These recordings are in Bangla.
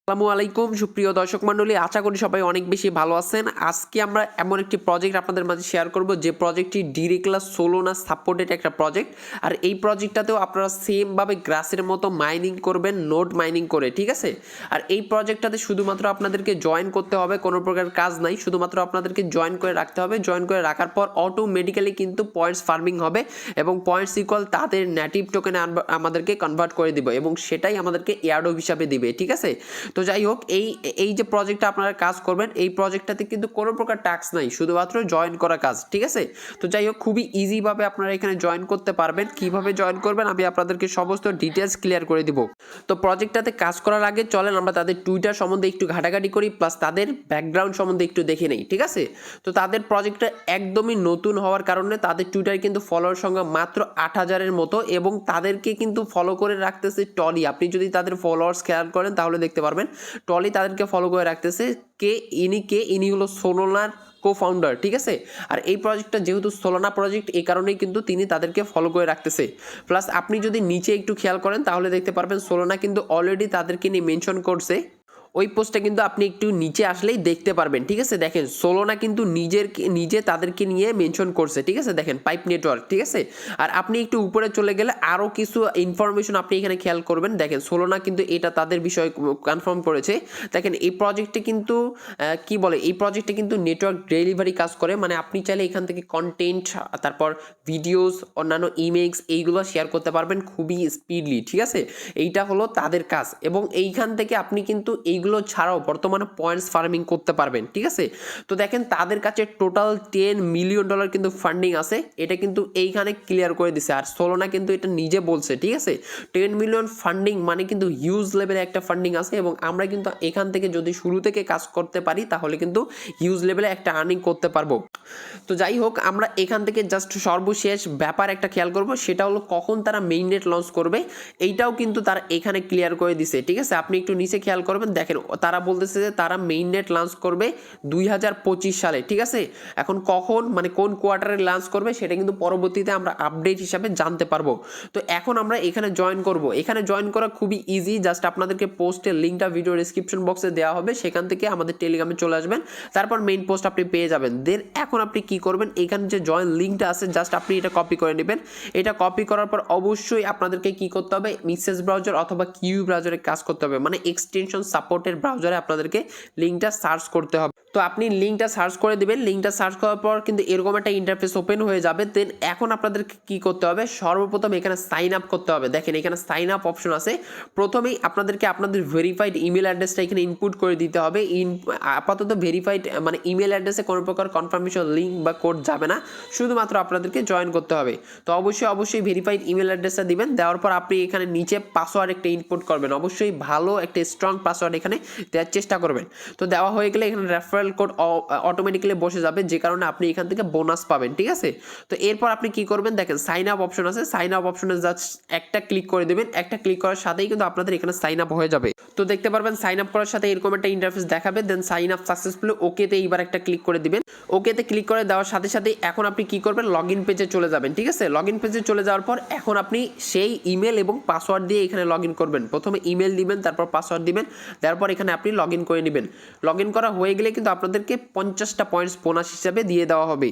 আসসালামু আলাইকুম সুপ্রিয় দর্শক মণ্ডলী, আশা করি সবাই অনেক বেশি ভালো আছেন। আজকে আমরা এমন একটি প্রজেক্ট আপনাদের মাঝে শেয়ার করব যে প্রজেক্টটি ডিরেক্টলা সোলোনা সাপোর্টেড একটা প্রজেক্ট। আর এই প্রজেক্টটাতেও আপনারা সেমভাবে গ্রাসের মতো মাইনিং করবেন, নোড মাইনিং করে, ঠিক আছে। আর এই প্রজেক্টটাতে শুধুমাত্র আপনাদেরকে জয়েন করতে হবে, কোনো প্রকার কাজ নাই, শুধুমাত্র আপনাদেরকে জয়েন করে রাখতে হবে। জয়েন করে রাখার পর অটোমেটিক্যালি কিন্তু পয়েন্টস ফার্মিং হবে এবং পয়েন্টস ইকুয়াল তাদের নেটিভ টোকেনে আমাদেরকে কনভার্ট করে দিব এবং সেটাই আমাদেরকে এয়ারড্রপ হিসাবে দিবে, ঠিক আছে। তো যাই হোক, এই যে প্রজেক্টটা আপনারা কাজ করবেন, এই প্রজেক্টটাতে কিন্তু কোনো প্রকার টাস্ক নাই, শুধুমাত্র জয়েন করা কাজ, ঠিক আছে। তো যাই হোক, খুবই ইজিভাবে আপনারা এখানে জয়েন করতে পারবেন। কিভাবে জয়েন করবেন আমি আপনাদেরকে সমস্ত ডিটেলস ক্লিয়ার করে দিব। তো প্রজেক্টটাতে কাজ করার আগে চলেন আমরা তাদের টুইটার সম্বন্ধে একটু ঘাটাঘাটি করি, প্লাস তাদের ব্যাকগ্রাউন্ড সম্বন্ধে একটু দেখে নেই, ঠিক আছে। তো তাদের প্রজেক্টটা একদমই নতুন হওয়ার কারণে তাদের টুইটারে কিন্তু ফলোয়ার সংখ্যা মাত্র 8,000-এর মতো এবং তাদেরকে কিন্তু ফলো করে রাখতেছে টলি। আপনি যদি তাদের ফলোয়ার্স খেয়াল করেন তাহলে দেখতে পারবেন টলি তাদেরকে ফলো করে রাখতেছে। ইনি হলো সোলোনার কো-ফাউন্ডার, ঠিক আছে। আর এই প্রজেক্টটা যেহেতু সোলোনা প্রজেক্ট, এই কারণেই কিন্তু তিনি তাদেরকে ফলো করে রাখতেছে। প্লাস আপনি যদি নিচে একটু খেয়াল করেন তাহলে দেখতে পারবেন সোলোনা কিন্তু অলরেডি তাদেরকে নিয়ে মেনশন করছে। ওই পোস্টটা কিন্তু আপনি একটু নিচে আসলেই দেখতে পারবেন, ঠিক আছে। দেখেন সোলোনা কিন্তু নিজে তাদেরকে নিয়ে মেনশন করছে, ঠিক আছে। দেখেন পাইপ নেটওয়ার্ক, ঠিক আছে। আর আপনি একটু উপরে চলে গেলে আরও কিছু ইনফরমেশন আপনি এখানে খেয়াল করবেন। দেখেন সোলোনা কিন্তু এটা তাদের বিষয়ে কনফার্ম করেছে। দেখেন এই প্রজেক্টে কিন্তু এই প্রজেক্টে কিন্তু নেটওয়ার্ক ডেলিভারি কাজ করে, মানে আপনি চাইলে এখান থেকে কন্টেন্ট, তারপর ভিডিওস, অন্যান্য ইমেজ এইগুলো শেয়ার করতে পারবেন খুবই স্পিডলি, ঠিক আছে। এইটা হলো তাদের কাজ এবং এইখান থেকে আপনি কিন্তু এইগুলো ছাড়াও বর্তমানে পয়েন্টস ফার্মিং করতে পারবেন, ঠিক আছে। তো দেখেন তাদের কাছে টোটাল $10 মিলিয়ন কিন্তু ফান্ডিং আছে, এটা কিন্তু এইখানে ক্লিয়ার করে দিছে। আর সোলোনা কিন্তু এটা নিজে বলছে, ঠিক আছে। 10 মিলিয়ন ফান্ডিং মানে কিন্তু হিউজ লেভেলে একটা ফান্ডিং আছে এবং আমরা কিন্তু এখান থেকে যদি শুরু থেকে কাজ করতে পারি তাহলে কিন্তু হিউজ লেভেলে একটা আর্নিং করতে পারবো। তো যাই হোক, আমরা এখান থেকে জাস্ট সর্বশেষ ব্যাপার একটা খেয়াল করব, সেটা হলো কখন তারা মেইন নেট লঞ্চ করবে। এইটাও কিন্তু তারা এখানে ক্লিয়ার করে দিছে, ঠিক আছে। আপনি একটু নিচে খেয়াল করবেন, দেখেন তারা বলতেছে যে তারা মেইন নেট লঞ্চ করবে 2025 সালে, ঠিক আছে। এখন কখন, মানে কোন কোয়ার্টারে লঞ্চ করবে সেটা কিন্তু পরবর্তীতে আমরা আপডেট হিসাবে জানতে পারবো। তো এখন আমরা এখানে জয়েন করব। এখানে জয়েন করা খুবই ইজি, জাস্ট আপনাদেরকে পোস্টের লিঙ্কটা ভিডিও ডেসক্রিপশন বক্সে দেওয়া হবে, সেখান থেকে আমাদের টেলিগ্রামে চলে আসবেন, তারপর মেইন পোস্ট আপনি পেয়ে যাবেন। দেন এখন আপনি কি করবেন, এখানে যে জয়েন লিঙ্কটা আছে জাস্ট আপনি এটা কপি করে নেবেন। এটা কপি করার পর অবশ্যই আপনাদেরকে কি করতে হবে, মিসেস ব্রাউজার অথবা কিউ ব্রাউজারে কাজ করতে হবে, মানে এক্সটেনশন সাপোর্টের ব্রাউজারে আপনাদেরকে লিঙ্কটা সার্চ করতে হবে। তো আপনি লিঙ্কটা সার্চ করে দিবেন। লিঙ্কটা সার্চ করার পর কিন্তু এরকম একটা ইন্টারফেস ওপেন হয়ে যাবে। দেন এখন আপনাদেরকে কি করতে হবে, সর্বপ্রথম এখানে সাইন আপ করতে হবে। দেখেন এখানে সাইন আপ অপশন আছে। প্রথমেই আপনাদেরকে আপনাদের ভেরিফাইড ইমেল অ্যাড্রেসটা এখানে ইনপুট করে দিতে হবে। আপাতত ভেরিফাইড মানে ইমেল অ্যাড্রেসে কোনো প্রকার কনফার্মেশন লিঙ্ক বা কোড যাবে না, শুধুমাত্র আপনাদেরকে জয়েন করতে হবে। তো অবশ্যই ভেরিফাইড ইমেল অ্যাড্রেসটা দিবেন। দেওয়ার পর আপনি এখানে নিচে পাসওয়ার্ড একটা ইনপুট করবেন, অবশ্যই ভালো একটা স্ট্রং পাসওয়ার্ড এখানে দেওয়ার চেষ্টা করবেন। তো দেওয়া হয়ে গেলে এখানে রেফারেল কোড অটোমেটিক্যালি বসে যাবে, যে কারণে আপনি এখান থেকে বোনাস পাবেন, ঠিক আছে। তো এরপর আপনি কি করবেন, দেখেন সাইন আপ অপশন আছে, সাইন আপ অপশনে জাস্ট একটা ক্লিক করে দেবেন। একটা ক্লিক করার সাথেই কিন্তু আপনাদের এখানে সাইন আপ হয়ে যাবে। তো দেখতে পারবেন সাইন আপ করার সাথে এরকম একটা ইন্টারফেস দেখাবে। দেন সাইন আপ সাকসেসফুলি, ওকেতে এইবার একটা ক্লিক করে দিবেন। ওকেতে ক্লিক করে দেওয়ার সাথে সাথে এখন আপনি কি করবেন, লগ ইন পেজে চলে যাবেন, ঠিক আছে। লগ ইন পেজে চলে যাওয়ার পর এখন আপনি সেই ইমেল এবং পাসওয়ার্ড দিয়ে এখানে লগ ইন করবেন। প্রথমে ইমেল দিবেন, তারপর পাসওয়ার্ড দিবেন, তারপর এখানে আপনি লগ ইন করে নেবেন। লগ ইন করা হয়ে গেলে কিন্তু আপনাদেরকে 50টা পয়েন্টস বোনাস হিসাবে দিয়ে দেওয়া হবে।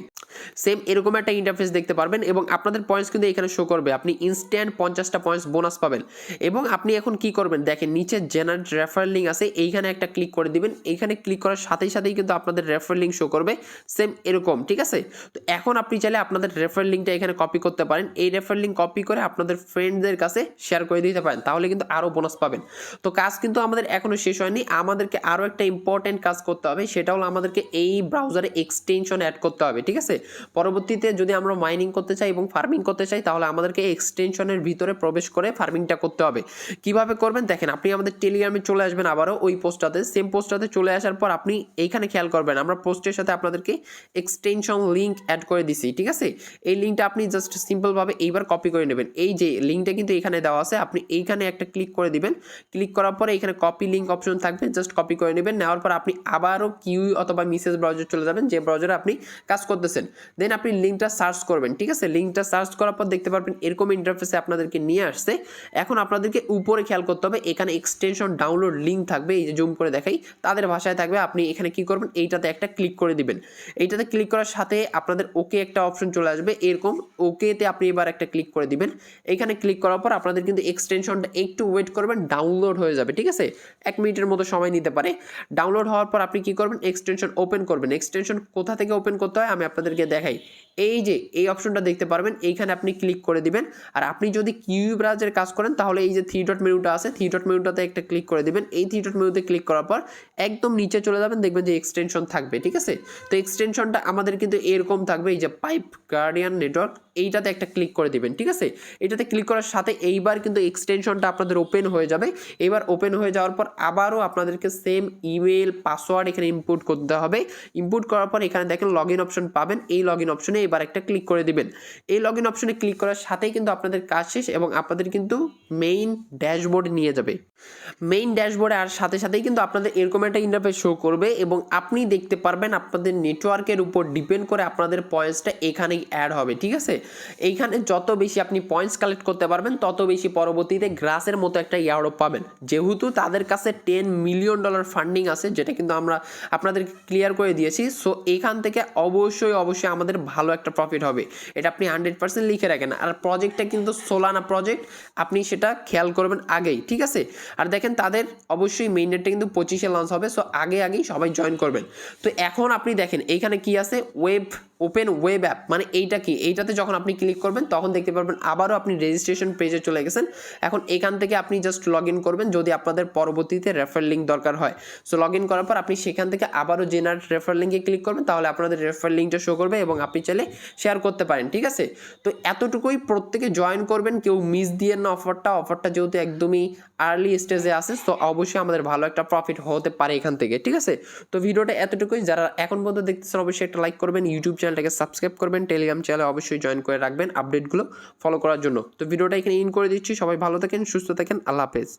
সেম এরকম একটা ইন্টারফেস দেখতে পারবেন এবং আপনাদের পয়েন্টস কিন্তু এখানে শো করবে। আপনি ইনস্ট্যান্ট 50টা পয়েন্টস বোনাস পাবেন। এবং আপনি এখন কি করবেন, দেখেন নিচে জেনারেট রেফারেল লিঙ্ক আছে, এইখানে একটা ক্লিক করে দিবেন। এইখানে ক্লিক করার সাথেই কিন্তু আপনাদের রেফারেল লিঙ্ক শো করবে সেম এরকম, ঠিক আছে। তো এখন আপনি চাইলে আপনাদের রেফারেল লিঙ্কটা এখানে কপি করতে পারেন। এই রেফারেল লিঙ্ক কপি করে আপনাদের ফ্রেন্ডদের কাছে শেয়ার করে দিতে পারেন, তাহলে কিন্তু আরও বোনাস পাবেন। তো কাজ কিন্তু আমাদের এখনো শেষ হয়নি, আমাদেরকে আরও একটা ইম্পর্টেন্ট কাজ করতে হবে, সেটা হলো আমাদেরকে এই ব্রাউজারে এক্সটেনশন অ্যাড করতে হবে, ঠিক আছে। পরবর্তীতে যদি আমরা মাইনিং করতে চাই এবং ফার্মিং করতে চাই তাহলে আমাদেরকে এক্সটেনশনের ভিতরে প্রবেশ করে ফার্মিংটা করতে হবে। কিভাবে করবেন, দেখেন আপনি আমাদের টেলিগ্রামে চলে আসবেন, আবারও ওই পোস্টটাতে, সেম পোস্টটাতে চলে আসার পর আপনি এইখানে খেয়াল করবেন আমরা পোস্টের সাথে আপনাদেরকে এক্সটেনশন লিঙ্ক অ্যাড করে দিছি, ঠিক আছে। এই লিঙ্কটা আপনি জাস্ট সিম্পলভাবে এইবার কপি করে নেবেন। এই যে লিঙ্কটা কিন্তু এখানে দেওয়া আছে, আপনি এইখানে একটা ক্লিক করে দিবেন। ক্লিক করার পরে এখানে কপি লিঙ্ক অপশন থাকবে, জাস্ট কপি করে নেবেন। নেওয়ার পর আপনি আবারও কিউ ইউ অথবা মিসেস ব্রাউজার চলে যাবেন, যে ব্রাউজারে আপনি কাজ করতেছেন। দেন আপনি লিঙ্কটা সার্চ করবেন, ঠিক আছে। লিঙ্কটা সার্চ করার পর দেখতে পারবেন এরকম ইন্টারফেসে আপনাদেরকে নিয়ে আসছে। এখন আপনাদেরকে উপরে খেয়াল করতে হবে, এখানে এক্সটেনশন ডাউনলোড লিঙ্ক থাকবে, এই যে জুম করে দেখাই তাদের ভাষায় থাকবে। আপনি এখানে কি করবেন, এইটাতে একটা ক্লিক করে দিবেন। এইটাতে ক্লিক করার সাথে আপনাদের ওকে একটা অপশন চলে আসবে এরকম, ওকেতে আপনি এবার একটা ক্লিক করে দিবেন। এখানে ক্লিক করার পর আপনাদের কিন্তু এক্সটেনশনটা একটু ওয়েট করবেন, ডাউনলোড হয়ে যাবে, ঠিক আছে। 1 মিনিটের মতো সময় নিতে পারে। ডাউনলোড হওয়ার পর আপনি কি করবেন, এক্সটেনশন ওপেন করবেন। এক্সটেনশন কোথা থেকে ওপেন করতে হয় আমি আপনাদেরকে দেখাই। এই যে এই অপশনটা দেখতে পারবেন, এইখানে আপনি ক্লিক করে দিবেন। আর আপনি যদি কিউ ব্রাউজারে কাজ করেন তাহলে এই যে 3 ডট মেনুটা আছে, 3 ডট মেনুটাতে একটা ক্লিক করে দিবেন। এই 3 ডট মেনুতে ক্লিক করার পর একদম নিচে চলে যাবেন, দেখবেন যে এক্সটেনশন থাকবে, ঠিক আছে। তো এক্সটেনশনটা আমাদের কিন্তু এরকম থাকবে, এই যে পাইপ গার্ডিয়ান নেটওয়ার্ক, এইটাতে একটা ক্লিক করে দিবেন, ঠিক আছে। এটাতে ক্লিক করার সাথে এইবার কিন্তু এক্সটেনশনটা আপনাদের ওপেন হয়ে যাবে। এবার ওপেন হয়ে যাওয়ার পর আবারও আপনাদেরকে সেম ইমেল পাসওয়ার্ড এখানে ইনপুট করতে হবে। ইনপুট করার পর এখানে দেখেন লগ ইন অপশন পাবেন, এই লগ ইন অপশনে এবার একটা ক্লিক করে দিবেন। এই লগ ইন অপশনে ক্লিক করার সাথেই কিন্তু আপনাদের কাজ শেষ এবং আপনাদের কিন্তু মেইন ড্যাশবোর্ডে নিয়ে যাবে। মেইন ড্যাশবোর্ডে আর সাথে সাথেই কিন্তু আপনাদের এরকম একটা ইন্টারফেস শো করবে এবং আপনি দেখতে পারবেন আপনাদের নেটওয়ার্কের উপর ডিপেন্ড করে আপনাদের পয়েন্টসটা এখানেই অ্যাড হবে, ঠিক আছে। এইখানে যত বেশি আপনি পয়েন্টস কালেক্ট করতে পারবেন তত বেশি পরবর্তীতে গ্রাসের মতো একটা ইয়ারড্রপ পাবেন। যেহেতু তাদের কাছে $10 মিলিয়ন ফান্ডিং আছে, যেটা কিন্তু আমরা আপনাদেরকে ক্লিয়ার করে দিয়েছি। সো এখান থেকে অবশ্যই আমাদের ভালো একটা প্রফিট হবে, এটা আপনি 100% লিখে রাখেন। আর প্রজেক্টটা কিন্তু সোলানা প্রজেক্ট, আপনি সেটা খেয়াল করবেন আগেই, ঠিক আছে। আর দেখেন তাদের অবশ্যই মেইননেটটা কিন্তু 25-এ লঞ্চ হবে, সো আগেই সবাই জয়েন করবেন। তো এখন আপনি দেখেন এইখানে কি আছে, ওপেন ওয়েব অ্যাপ, মানে এইটা কি, এইটাতে যখন আপনি ক্লিক করবেন তখন দেখতে পারবেন আবারও আপনি রেজিস্ট্রেশন পেজে চলে গেছেন। এখন এখান থেকে আপনি জাস্ট লগ ইন করবেন যদি আপনাদের পরবর্তীতে রেফার লিঙ্ক দরকার হয়। সো লগ ইন করার পর আপনি সেখান থেকে আবারও জেনারেট রেফার লিঙ্কে ক্লিক করবেন, তাহলে আপনাদের রেফার লিঙ্কটা শো করবে এবং আপনি চাইলে শেয়ার করতে পারেন, ঠিক আছে। তো এতটুকুই, প্রত্যেকে জয়েন করবেন, কেউ মিস দিয়েন না অফারটা যেহেতু একদমই আর্লি স্টেজে আছে, তো অবশ্যই আমাদের ভালো একটা প্রফিট হতে পারে এখান থেকে, ঠিক আছে। তো ভিডিওটা এতটুকুই, যারা এখন পর্যন্ত দেখতেছেন অবশ্যই একটা লাইক করবেন, ইউটিউব চ্যানেলটাকে সাবস্ক্রাইব করবেন, টেলিগ্রাম চ্যানেলে অবশ্যই জয়েন করে রাখবেন আপডেটগুলো ফলো করার জন্য। তো ভিডিওটা এখানে ইন করে দিচ্ছি, সবাই ভালো থাকেন, সুস্থ থাকেন, আল্লাহ হাফেজ।